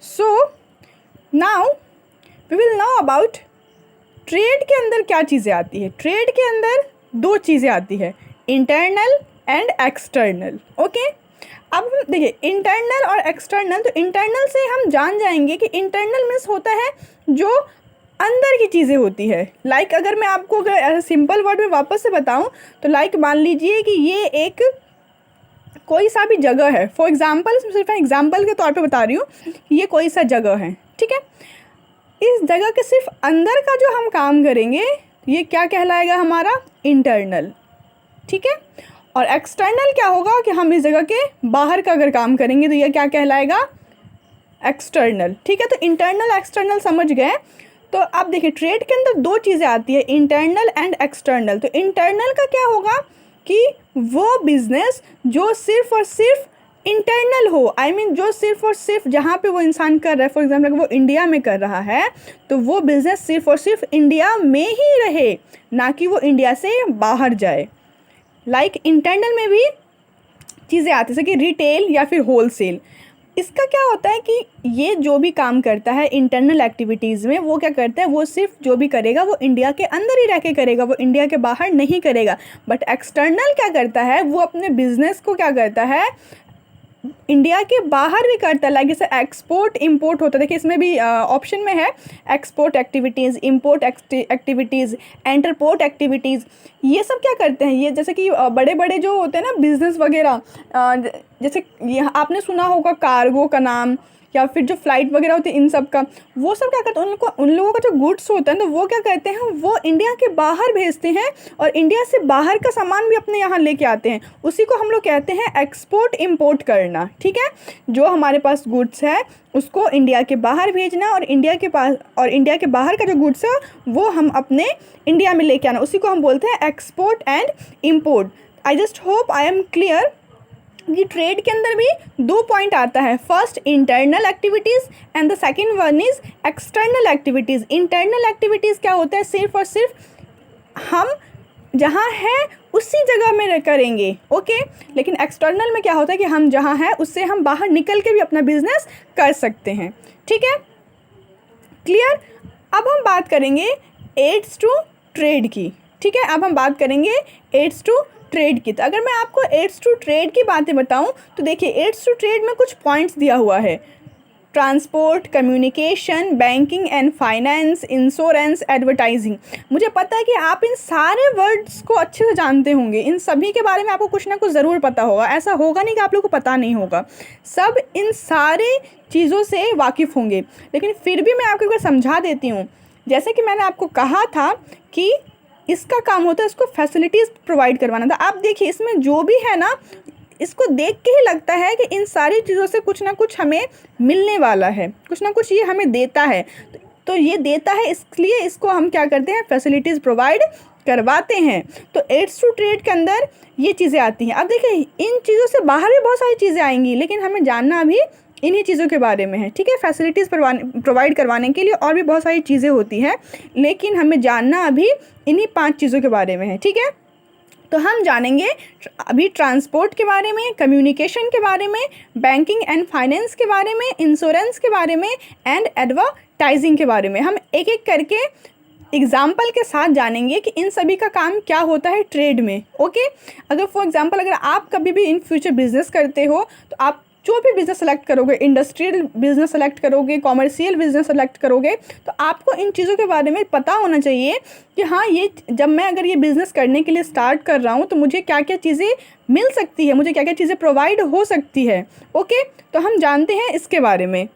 So now we will know about trade के अंदर क्या चीज़ें आती है। ट्रेड के अंदर दो चीज़ें आती है, इंटरनल एंड एक्सटर्नल। ओके, अब देखिए इंटरनल और एक्सटर्नल। तो इंटरनल से हम जान जाएंगे कि इंटरनल मीन्स होता है जो अंदर की चीज़ें होती है। लाइक अगर मैं आपको अगर सिंपल वर्ड में वापस से बताऊं तो लाइक मान लीजिए कि ये एक कोई सा भी जगह है। फॉर एग्जांपल, सिर्फ एग्जांपल के तौर पे बता रही हूँ, ये कोई सा जगह है, ठीक है। इस जगह के सिर्फ अंदर का जो हम काम करेंगे ये क्या कहलाएगा, हमारा इंटरनल, ठीक है। और एक्सटर्नल क्या होगा कि हम इस जगह के बाहर का अगर काम करेंगे तो ये क्या कहलाएगा, एक्सटर्नल, ठीक है। तो इंटरनल एक्सटर्नल समझ गए। तो अब देखिए ट्रेड के अंदर दो चीज़ें आती है, इंटरनल एंड एक्सटर्नल। तो इंटरनल का क्या होगा कि वो बिजनेस जो सिर्फ और सिर्फ इंटरनल हो, आई मीन जो सिर्फ और सिर्फ जहाँ पे वो इंसान कर रहा है, फॉर एग्जाम्पल वो इंडिया में कर रहा है तो वो बिज़नेस सिर्फ और सिर्फ इंडिया में ही रहे, ना कि वो इंडिया से बाहर जाए। लाइक इंटरनल में भी चीज़ें आती हैं जैसे कि रिटेल या फिर होलसेल। इसका क्या होता है कि ये जो भी काम करता है इंटरनल एक्टिविटीज़ में, वो क्या करता है, वो सिर्फ जो भी करेगा वो इंडिया के अंदर ही रह के करेगा, वो इंडिया के बाहर नहीं करेगा। बट एक्सटर्नल क्या करता है, वो अपने बिजनेस को क्या करता है, इंडिया के बाहर भी करता है। लाइक जैसे एक्सपोर्ट इंपोर्ट होता है, देखिए इसमें भी ऑप्शन में है export activities, import activities, entrepot activities. ये सब क्या करते हैं, ये जैसे कि बड़े बड़े जो होते हैं ना बिज़नेस वगैरह, जैसे ये आपने सुना होगा कार्गो का नाम, या फिर जो फ्लाइट वगैरह होती है इन सब का, वो सब क्या करते हैं, उन लोगों का जो गुड्स होता है तो वो क्या करते हैं, वो इंडिया के बाहर भेजते हैं और इंडिया से बाहर का सामान भी अपने यहाँ लेके आते हैं। उसी को हम लोग कहते हैं एक्सपोर्ट इंपोर्ट करना, ठीक है। जो हमारे पास गुड्स है उसको इंडिया के बाहर भेजना और इंडिया के बाहर का जो गुड्स है वो हम अपने इंडिया में लेके आना, उसी को हम बोलते हैं export and import. I just hope I am clear कि ट्रेड के अंदर भी दो पॉइंट आता है, first internal activities and the second one is external activities. Internal activities क्या होता है, सिर्फ और सिर्फ हम जहाँ हैं उसी जगह में करेंगे, ओके। लेकिन एक्सटर्नल में क्या होता है कि हम जहाँ हैं उससे हम बाहर निकल के भी अपना बिजनेस कर सकते हैं, ठीक है, क्लियर। अब हम बात करेंगे एड्स टू ट्रेड की, ठीक है। अब हम बात करेंगे एड्स टू ट्रेड की। तो अगर मैं आपको एड्स टू ट्रेड की बातें बताऊं तो देखिए एड्स टू ट्रेड में कुछ पॉइंट्स दिया हुआ है, transport, communication, banking and finance, insurance, advertising. मुझे पता है कि आप इन सारे वर्ड्स को अच्छे से जानते होंगे, इन सभी के बारे में आपको कुछ ना कुछ ज़रूर पता होगा, ऐसा होगा नहीं कि आप लोग को पता नहीं होगा, सब इन सारे चीज़ों से वाकिफ़ होंगे। लेकिन फिर भी मैं आपको एक बार समझा देती हूँ। जैसे कि मैंने आपको कहा था कि इसका काम होता है इसको फैसिलिटीज़ प्रोवाइड करवाना था। आप देखिए इसमें जो भी है ना, इसको देख के ही लगता है कि इन सारी चीज़ों से कुछ ना कुछ हमें मिलने वाला है, कुछ ना कुछ ये हमें देता है। तो ये देता है इसलिए इसको हम क्या करते हैं, फैसिलिटीज़ प्रोवाइड करवाते हैं। तो एड्स टू ट्रेड के अंदर ये चीज़ें आती हैं। अब देखिए इन चीज़ों से बाहर भी बहुत सारी चीज़ें आएंगी, लेकिन हमें जानना अभी इन्हीं चीज़ों के बारे में है, ठीक है। फैसिलिटीज़ प्रोवाइड करवाने के लिए और भी बहुत सारी चीज़ें होती हैं, लेकिन हमें जानना अभी इन्हीं 5 चीज़ों के बारे में है, ठीक है। तो हम जानेंगे अभी ट्रांसपोर्ट के बारे में, कम्युनिकेशन के बारे में, बैंकिंग एंड फाइनेंस के बारे में, इंश्योरेंस के बारे में एंड एडवर्टाइजिंग के बारे में। हम एक एक करके एग्जाम्पल के साथ जानेंगे कि इन सभी का काम क्या होता है ट्रेड में, ओके। अगर फॉर एग्जांपल अगर आप कभी भी इन फ्यूचर बिजनेस करते हो तो आप जो भी बिज़नेस सेलेक्ट करोगे, इंडस्ट्रियल बिज़नेस सेलेक्ट करोगे, कॉमर्शियल बिज़नेस सेलेक्ट करोगे, तो आपको इन चीज़ों के बारे में पता होना चाहिए कि हाँ ये जब मैं अगर ये बिज़नेस करने के लिए स्टार्ट कर रहा हूँ तो मुझे क्या क्या चीज़ें मिल सकती है, मुझे क्या क्या चीज़ें प्रोवाइड हो सकती है, ओके। तो हम जानते हैं इसके बारे में।